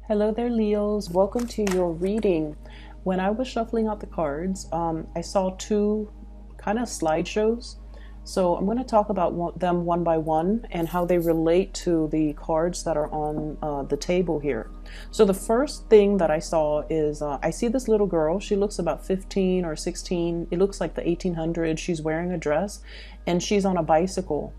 Hello there, Leos. Welcome to your reading. When I was shuffling out the cards, I saw two kind of slideshows. So I'm going to talk about them one by one and how they relate to the cards that are on the table here. So the first thing that I saw is I see this little girl. She looks about 15 or 16. It looks like the 1800s. She's wearing a dress and she's on a bicycle.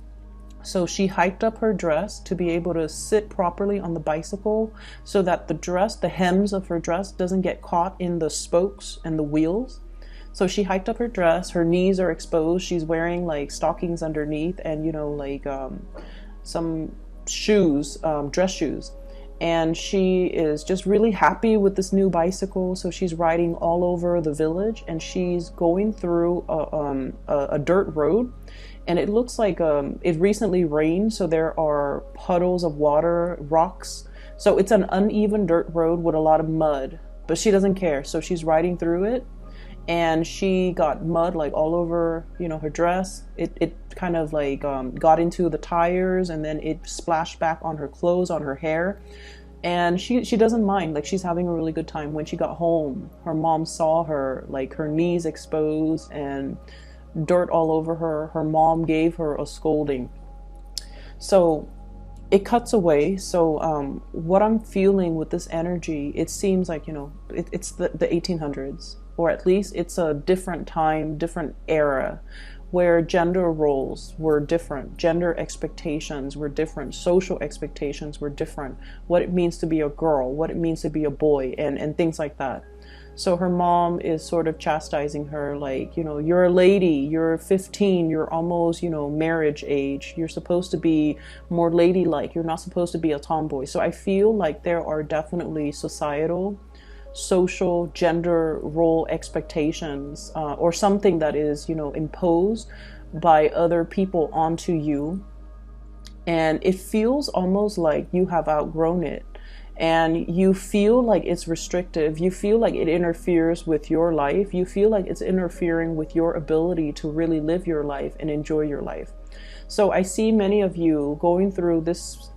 So she hiked up her dress to be able to sit properly on the bicycle so that the dress, the hems of her dress doesn't get caught in the spokes and the wheels. So she hiked up her dress, her knees are exposed, she's wearing like stockings underneath and some shoes, dress shoes. And she is just really happy with this new bicycle. So she's riding all over the village and she's going through a dirt road. And it looks like it recently rained, so there are puddles of water, rocks. So it's an uneven dirt road with a lot of mud, but she doesn't care. So she's riding through it and she got mud like all over, her dress. It kind of like got into the tires and then it splashed back on her clothes, on her hair. And she doesn't mind, like she's having a really good time. When she got home, her mom saw her, like her knees exposed and dirt all over her. Her mom gave her a scolding. So it cuts away. So what I'm feeling with this energy, it seems like, it's the 1800s, or at least it's a different time, different era where gender roles were different, gender expectations were different, social expectations were different, what it means to be a girl, what it means to be a boy, and things like that. So her mom is sort of chastising her, like, you're a lady, you're 15, you're almost, marriage age. You're supposed to be more ladylike. You're not supposed to be a tomboy. So I feel like there are definitely societal, social, gender role expectations, or something that is, imposed by other people onto you. And it feels almost like you have outgrown it. And you feel like it's restrictive. You feel like it interferes with your life. You feel like it's interfering with your ability to really live your life and enjoy your life. So I see many of you going through this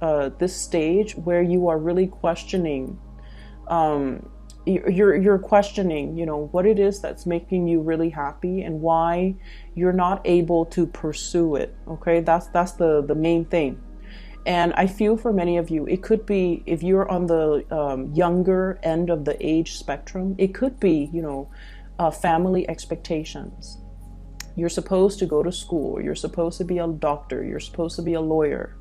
stage where you are really questioning. You're questioning, what it is that's making you really happy and why you're not able to pursue it. Okay, that's the main thing. And I feel for many of you, it could be, if you're on the younger end of the age spectrum, it could be, family expectations. You're supposed to go to school. You're supposed to be a doctor. You're supposed to be a lawyer.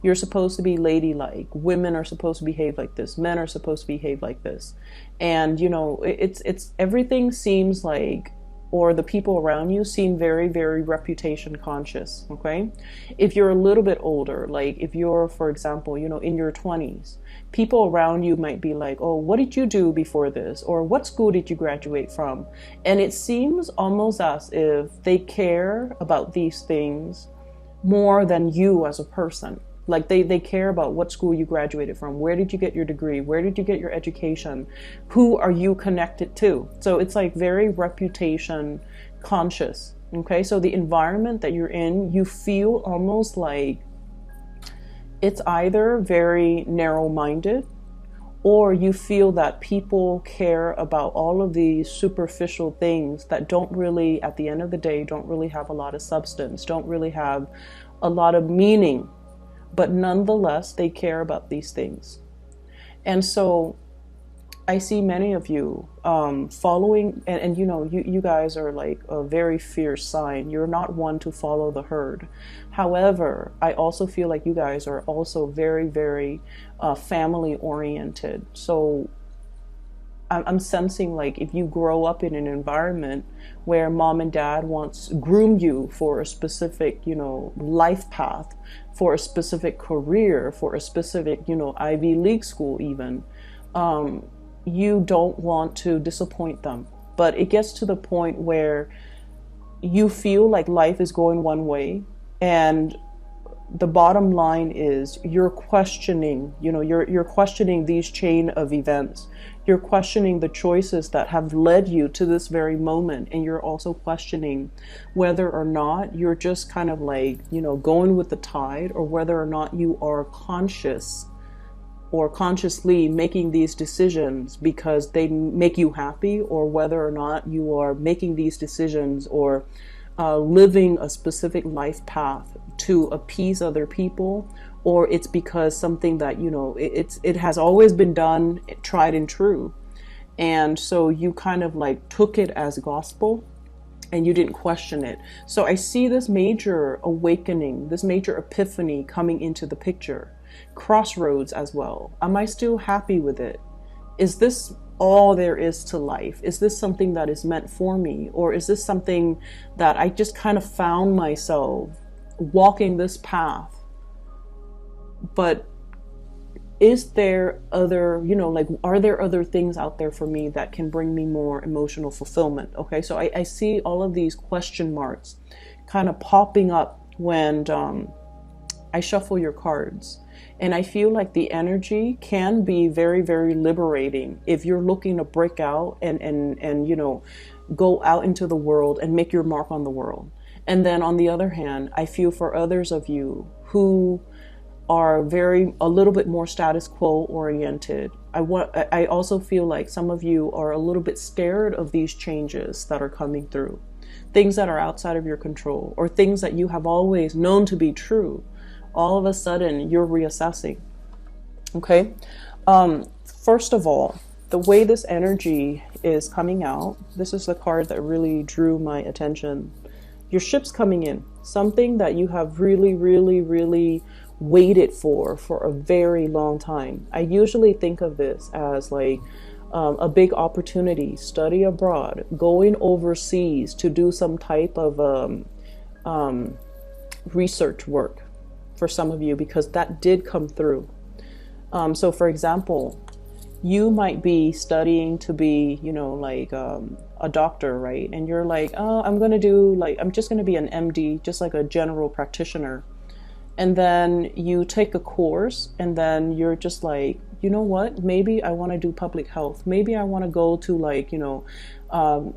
You're supposed to be ladylike. Women are supposed to behave like this. Men are supposed to behave like this. And, it's everything seems like, or the people around you seem very, very reputation conscious, okay? If you're a little bit older, like if you're, for example, in your 20s, people around you might be like, oh, what did you do before this? Or what school did you graduate from? And it seems almost as if they care about these things more than you as a person. Like they care about what school you graduated from. Where did you get your degree? Where did you get your education? Who are you connected to? So it's like very reputation conscious. Okay, so the environment that you're in, you feel almost like it's either very narrow-minded, or you feel that people care about all of these superficial things that don't really, at the end of the day, don't really have a lot of substance, don't really have a lot of meaning. But nonetheless, they care about these things. And so I see many of you following, and you guys are like a very fierce sign. You're not one to follow the herd. However, I also feel like you guys are also very, very family oriented. So I'm sensing like if you grow up in an environment where mom and dad once groomed you for a specific, life path, for a specific career, for a specific, Ivy League school even, you don't want to disappoint them. But it gets to the point where you feel like life is going one way, and the bottom line is you're questioning, you're questioning these chain of events. You're questioning the choices that have led you to this very moment. And you're also questioning whether or not you're just kind of like, going with the tide, or whether or not you are conscious or consciously making these decisions because they make you happy, or whether or not you are making these decisions or living a specific life path to appease other people, or it's because something that, you know, it has always been done, tried and true. And so you kind of like took it as gospel and you didn't question it. So I see this major awakening, this major epiphany coming into the picture. Crossroads as well. Am I still happy with it? Is this all there is to life? Is this something that is meant for me? Or is this something that I just kind of found myself walking this path? But is there other, you know, like, are there other things out there for me that can bring me more emotional fulfillment? Okay, so I see all of these question marks kind of popping up when I shuffle your cards. And I feel like the energy can be very, very liberating if you're looking to break out and you know, go out into the world and make your mark on the world. And then on the other hand, I feel for others of you who are a little bit more status quo oriented. I also feel like some of you are a little bit scared of these changes that are coming through, things that are outside of your control, or things that you have always known to be true. All of a sudden you're reassessing. Okay. First of all, the way this energy is coming out, this is the card that really drew my attention. Your ship's coming in, something that you have really, really, really waited for a very long time. I usually think of this as like a big opportunity, study abroad, going overseas to do some type of research work for some of you, because that did come through. So for example, you might be studying to be, you know, like a doctor, right? And you're like, oh, I'm just going to be an MD, just like a general practitioner. And then you take a course and then you're just like, you know what, maybe I want to do public health. Maybe I want to go to like, you know,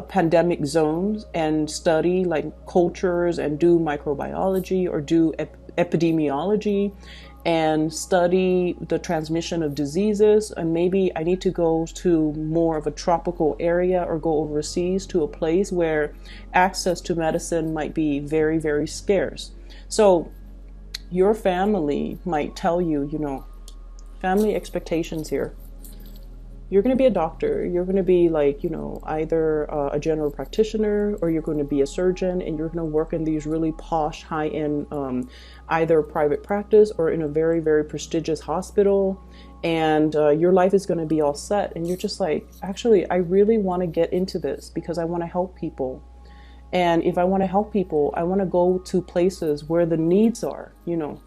pandemic zones and study like cultures and do microbiology or do epidemiology and study the transmission of diseases. And maybe I need to go to more of a tropical area or go overseas to a place where access to medicine might be very, very scarce. So your family might tell you, you know, family expectations here. You're going to be a doctor. You're going to be like, you know, either a general practitioner, or you're going to be a surgeon, and you're going to work in these really posh, high-end, either private practice or in a very, very prestigious hospital. And your life is going to be all set. And you're just like, actually, I really want to get into this because I want to help people. And if I want to help people, I want to go to places where the needs are, you know,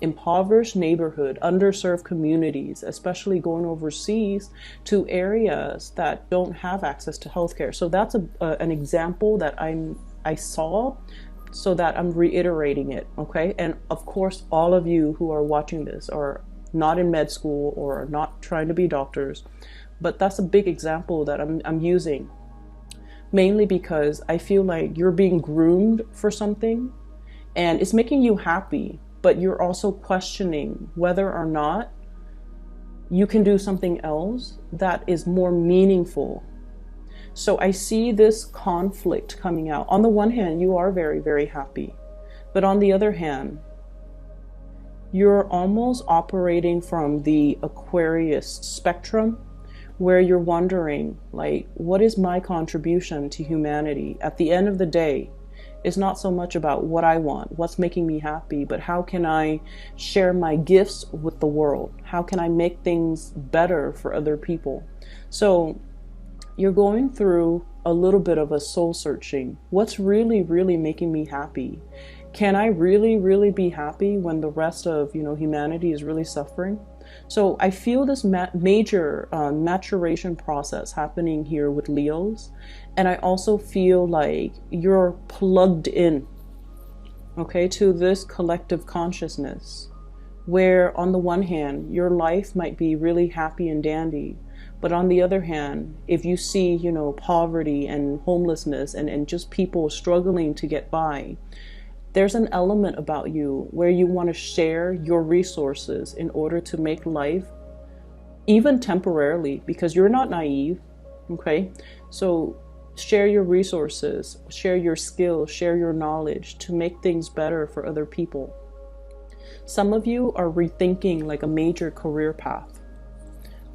impoverished neighborhood, underserved communities, especially going overseas to areas that don't have access to healthcare. So that's an example that I saw, so that I'm reiterating it. Okay. And of course, all of you who are watching this are not in med school or not trying to be doctors, but that's a big example that I'm using. Mainly because I feel like you're being groomed for something and it's making you happy, but you're also questioning whether or not you can do something else that is more meaningful. So I see this conflict coming out. On the one hand, you are very, very happy, but on the other hand, you're almost operating from the Aquarius spectrum, where you're wondering, like, what is my contribution to humanity? At the end of the day, it's not so much about what I want, what's making me happy, but how can I share my gifts with the world? How can I make things better for other people? So you're going through a little bit of a soul searching. What's really, really making me happy? Can I really, really be happy when the rest of, you know, humanity is really suffering? So I feel this major maturation process happening here with Leos. And I also feel like you're plugged in, okay, to this collective consciousness, where on the one hand, your life might be really happy and dandy. But on the other hand, if you see, you know, poverty and homelessness and just people struggling to get by, There's an element about you where you want to share your resources in order to make life, even temporarily, because you're not naive, okay? So share your resources, share your skills, share your knowledge to make things better for other people. Some of you are rethinking like a major career path,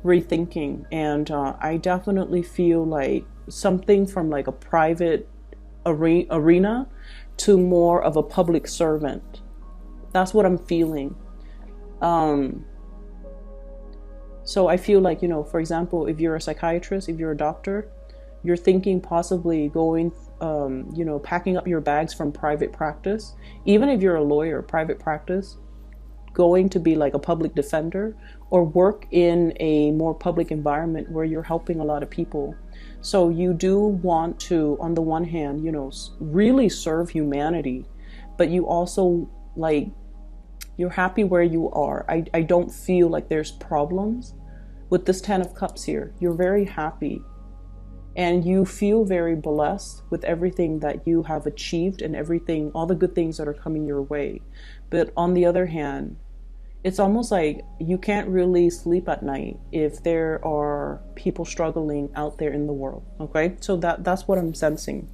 rethinking, and I definitely feel like something from like a private arena to more of a public servant. That's what I'm feeling. So I feel like, you know, for example, if you're a psychiatrist, if you're a doctor, you're thinking possibly going, you know, packing up your bags from private practice. Even if you're a lawyer, private practice, going to be like a public defender or work in a more public environment where you're helping a lot of people. So you do want to, on the one hand, you know, really serve humanity, but you also like, you're happy where you are. I don't feel like there's problems with this 10 of Cups here. You're very happy and you feel very blessed with everything that you have achieved and everything, all the good things that are coming your way. But on the other hand, it's almost like you can't really sleep at night if there are people struggling out there in the world, okay? So that's what I'm sensing.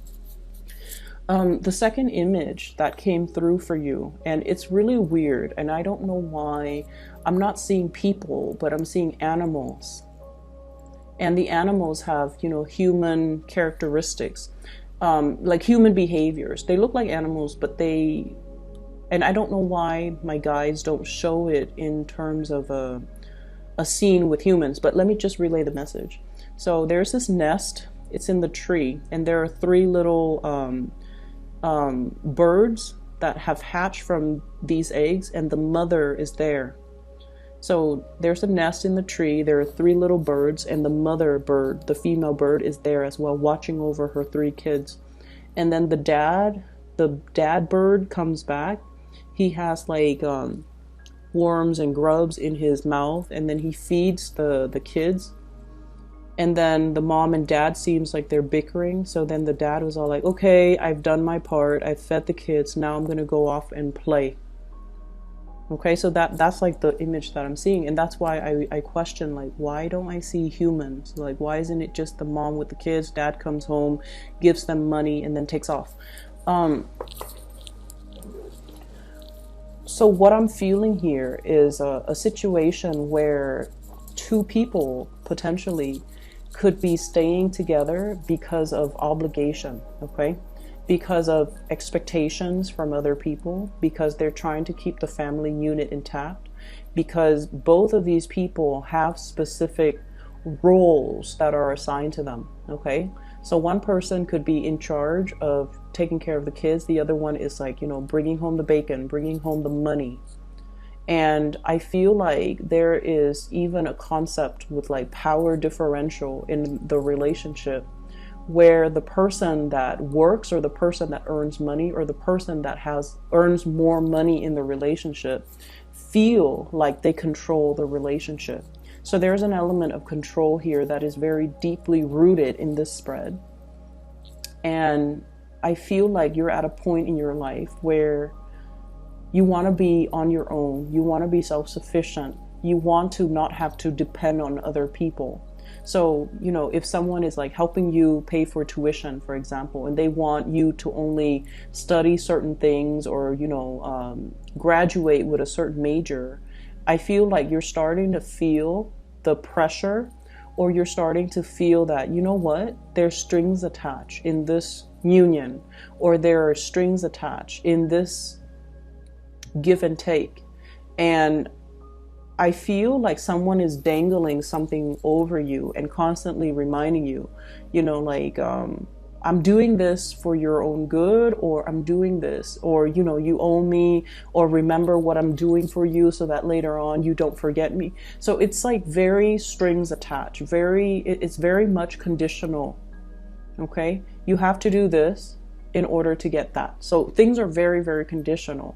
The second image that came through for you, and it's really weird, and I don't know why, I'm not seeing people, but I'm seeing animals. And the animals have, you know, human characteristics, like human behaviors. They look like animals, but they... And I don't know why my guides don't show it in terms of a scene with humans, but let me just relay the message. So there's this nest, it's in the tree, and there are 3 little birds that have hatched from these eggs, and the mother is there. So there's a nest in the tree, there are 3 little birds, and the mother bird, the female bird, is there as well, watching over her 3 kids. And then the dad bird comes back. He has like worms and grubs in his mouth, and then he feeds the kids. And then the mom and dad seems like they're bickering. So then the dad was all like, okay, I've done my part. I've fed the kids. Now I'm going to go off and play. Okay, so that's like the image that I'm seeing. And that's why I question, like, why don't I see humans? Like, why isn't it just the mom with the kids? Dad comes home, gives them money, and then takes off. So what I'm feeling here is a situation where 2 people potentially could be staying together because of obligation, okay? Because of expectations from other people, because they're trying to keep the family unit intact, because both of these people have specific roles that are assigned to them, okay? So one person could be in charge of taking care of the kids. The other one is like, you know, bringing home the bacon, bringing home the money. And I feel like there is even a concept with like power differential in the relationship, where the person that works or the person that earns money or the person that earns more money in the relationship feel like they control the relationship. So there's an element of control here that is very deeply rooted in this spread. And I feel like you're at a point in your life where you want to be on your own. You want to be self-sufficient. You want to not have to depend on other people. So, you know, if someone is like helping you pay for tuition, for example, and they want you to only study certain things or, you know, graduate with a certain major, I feel like you're starting to feel the pressure, or you're starting to feel that, you know what, there's strings attached in this union, or there are strings attached in this give and take. And I feel like someone is dangling something over you and constantly reminding you, you know, like, I'm doing this for your own good, or I'm doing this, or, you know, you owe me, or remember what I'm doing for you so that later on you don't forget me. So it's like very strings attached, it's very much conditional. Okay. You have to do this in order to get that. So things are very, very conditional.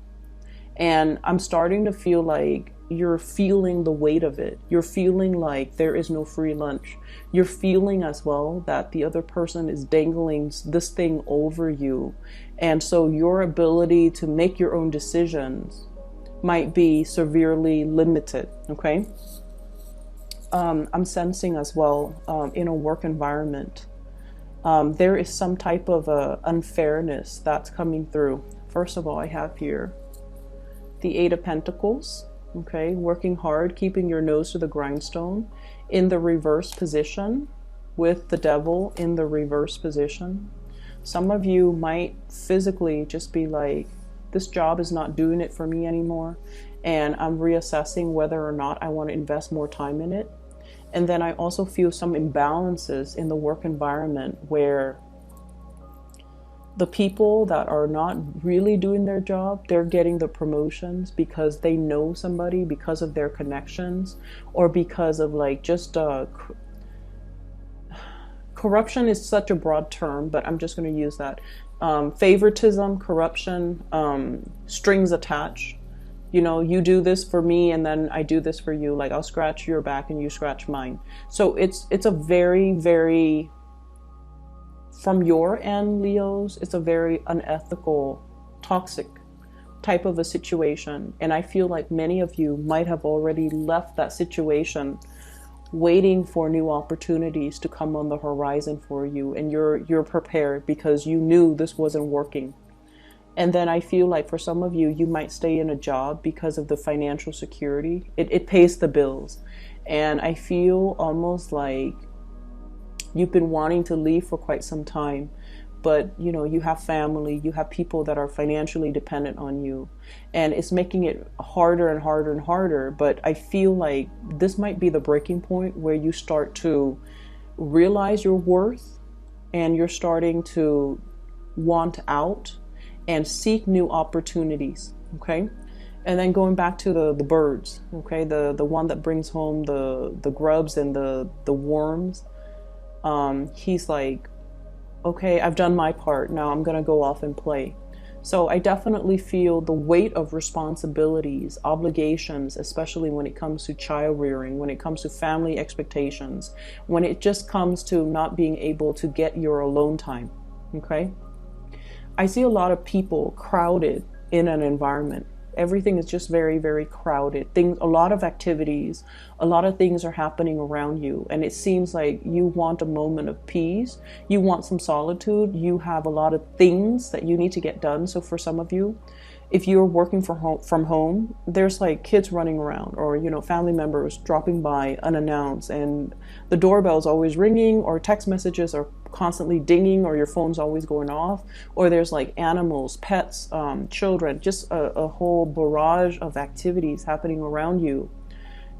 And I'm starting to feel like you're feeling the weight of it. You're feeling like there is no free lunch. You're feeling as well that the other person is dangling this thing over you. And so your ability to make your own decisions might be severely limited, okay? I'm sensing as well, in a work environment, there is some type of unfairness that's coming through. First of all, I have here the Eight of Pentacles, okay? Working hard, keeping your nose to the grindstone in the reverse position with the Devil in the reverse position. Some of you might physically just be like, this job is not doing it for me anymore, and I'm reassessing whether or not I want to invest more time in it. And then I also feel some imbalances in the work environment where the people that are not really doing their job, they're getting the promotions because they know somebody, because of their connections, or because of like just corruption is such a broad term, but I'm just going to use that. Favoritism, corruption, strings attached. You know, you do this for me and then I do this for you. Like I'll scratch your back and you scratch mine. So it's a very, very, from your end, Leos, it's a very unethical, toxic type of a situation. And I feel like many of you might have already left that situation waiting for new opportunities to come on the horizon for you. And you're prepared because you knew this wasn't working. And then I feel like for some of you, you might stay in a job because of the financial security. It pays the bills. And I feel almost like you've been wanting to leave for quite some time. But, you know, you have family, you have people that are financially dependent on you. And it's making it harder and harder and harder. But I feel like this might be the breaking point where you start to realize your worth and you're starting to want out and seek new opportunities, okay? And then going back to the birds, okay? The one that brings home the grubs and the worms. He's like, okay, I've done my part. Now I'm gonna go off and play. So I definitely feel the weight of responsibilities, obligations, especially when it comes to child rearing, when it comes to family expectations, when it just comes to not being able to get your alone time, okay? I see a lot of people crowded in an environment. Everything is just very, very crowded. A lot of activities, a lot of things are happening around you. And it seems like you want a moment of peace. You want some solitude. You have a lot of things that you need to get done. So for some of you, if you're working from home, there's like kids running around or, you know, family members dropping by unannounced and the doorbell's always ringing or text messages are constantly dinging or your phone's always going off, or there's like animals, pets, children, just a whole barrage of activities happening around you.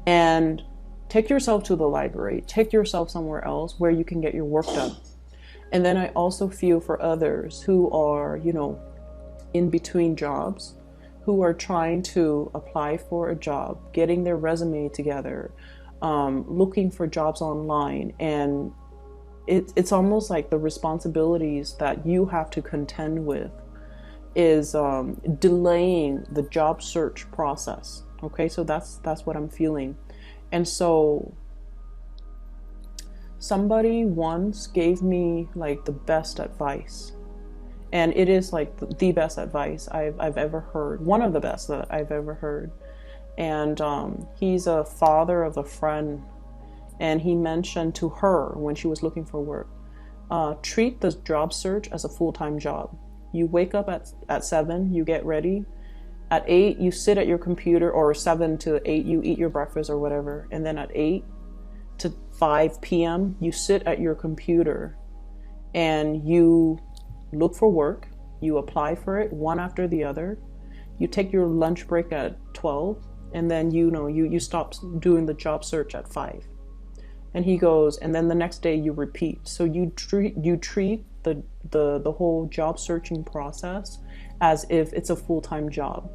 And take yourself to the library, take yourself somewhere else where you can get your work done. And then I also feel for others who are, you know, in between jobs, who are trying to apply for a job, getting their resume together, looking for jobs online. And it's almost like the responsibilities that you have to contend with is delaying the job search process. Okay, so that's what I'm feeling. And so somebody once gave me like the best advice. And it is like the best advice I've ever heard. One of the best that I've ever heard. And he's a father of a friend. And he mentioned to her when she was looking for work, treat the job search as a full-time job. You wake up at 7, you get ready. At 8, you sit at your computer, or 7 to 8, you eat your breakfast or whatever. And then at 8 to 5 p.m., you sit at your computer and you look for work, you apply for it one after the other, you take your lunch break at 12, and then you stop doing the job search at 5. And he goes, and then the next day you repeat. So you treat the whole job searching process as if it's a full-time job.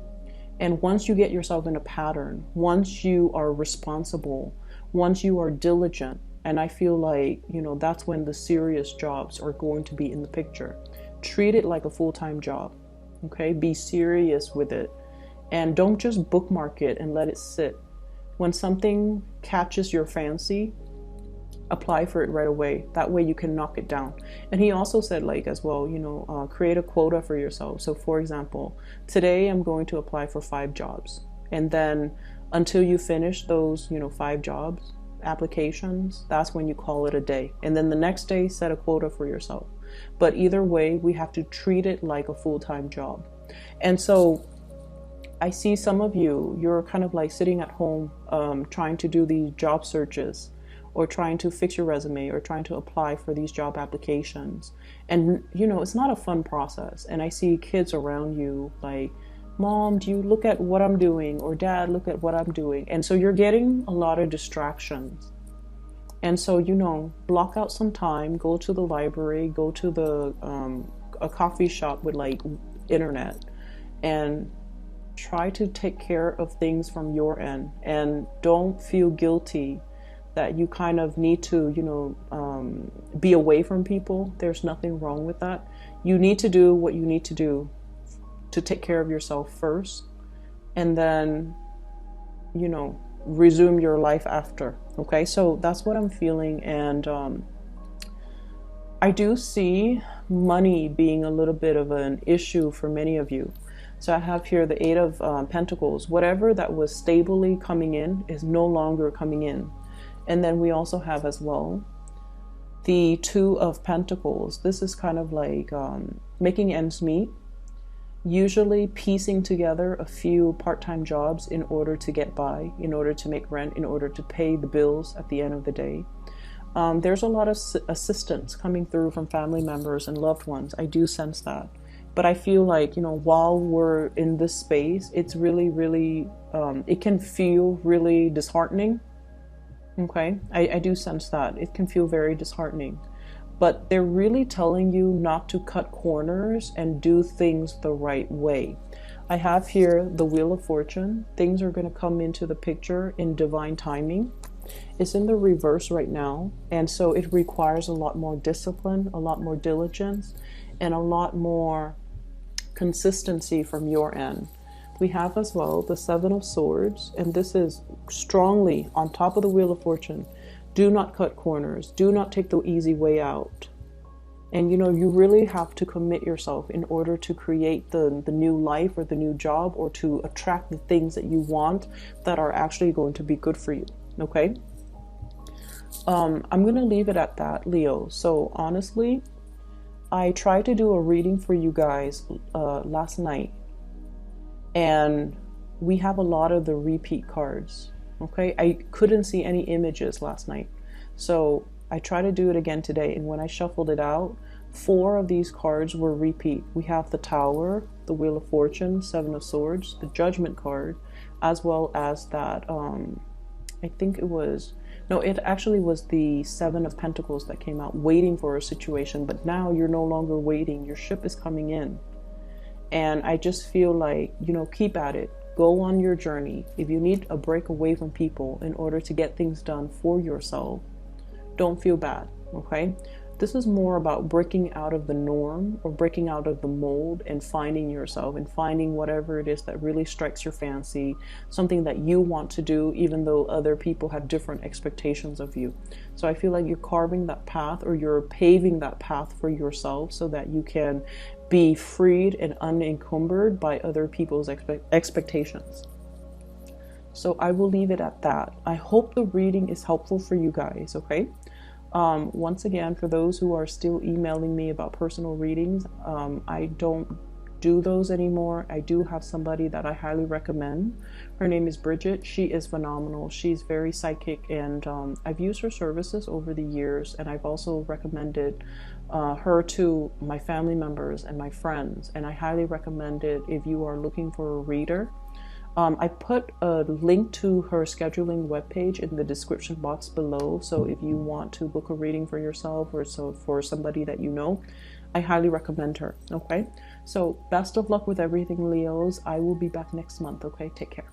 And once you get yourself in a pattern, once you are responsible, once you are diligent, and I feel like, you know, that's when the serious jobs are going to be in the picture. Treat it like a full-time job, okay? Be serious with it. And don't just bookmark it and let it sit. When something catches your fancy, apply for it right away. That way you can knock it down. And he also said, like, as well, create a quota for yourself. So for example, today I'm going to apply for 5 jobs, and then until you finish those 5 jobs applications, that's when you call it a day. And then the next day set a quota for yourself. But either way, we have to treat it like a full-time job. And so I see some of you're kind of like sitting at home trying to do these job searches, or trying to fix your resume, or trying to apply for these job applications. And, it's not a fun process. And I see kids around you like, Mom, do you look at what I'm doing? Or Dad, look at what I'm doing. And so you're getting a lot of distractions. And so, block out some time, go to the library, go to a coffee shop with like internet, and try to take care of things from your end. And don't feel guilty that you kind of need to, be away from people. There's nothing wrong with that. You need to do what you need to do to take care of yourself first, and then, resume your life after. Okay, so that's what I'm feeling. And I do see money being a little bit of an issue for many of you. So I have here the 8 of Pentacles. Whatever that was stably coming in is no longer coming in. And then we also have as well the 2 of Pentacles. This is kind of like making ends meet, usually piecing together a few part-time jobs in order to get by, in order to make rent, in order to pay the bills at the end of the day. There's a lot of assistance coming through from family members and loved ones. I do sense that. But I feel like, while we're in this space, it's really, really, it can feel really disheartening. Okay, I do sense that. It can feel very disheartening. But they're really telling you not to cut corners and do things the right way. I have here the Wheel of Fortune. Things are going to come into the picture in divine timing. It's in the reverse right now. And so it requires a lot more discipline, a lot more diligence, and a lot more consistency from your end. We have as well the 7 of Swords, and this is strongly on top of the Wheel of Fortune. Do not cut corners. Do not take the easy way out. And you really have to commit yourself in order to create the new life or the new job, or to attract the things that you want that are actually going to be good for you. Okay? I'm going to leave it at that, Leo. So honestly, I tried to do a reading for you guys last night. And we have a lot of the repeat cards. Okay, I couldn't see any images last night. So I tried to do it again today. And when I shuffled it out, 4 of these cards were repeat. We have the Tower, the Wheel of Fortune, 7 of Swords, the Judgment card, as well as that, I think it was, no, it actually was the 7 of Pentacles that came out, waiting for a situation. But now you're no longer waiting. Your ship is coming in. And I just feel like, keep at it. Go on your journey. If you need a break away from people in order to get things done for yourself, don't feel bad, okay? This is more about breaking out of the norm, or breaking out of the mold, and finding yourself, and finding whatever it is that really strikes your fancy, something that you want to do, even though other people have different expectations of you. So I feel like you're carving that path, or you're paving that path for yourself, so that you can be freed and unencumbered by other people's expectations. So I will leave it at that. I hope the reading is helpful for you guys, okay? Once again, for those who are still emailing me about personal readings, I don't do those anymore. I do have somebody that I highly recommend. Her name is Bridget. She is phenomenal. She's very psychic, and I've used her services over the years, and I've also recommended her to my family members and my friends, and I highly recommend it if you are looking for a reader. I put a link to her scheduling webpage in the description box below, so if you want to book a reading for yourself, or so for somebody that you know, I highly recommend her. Okay, so best of luck with everything, Leos. I will be back next month. Okay, take care.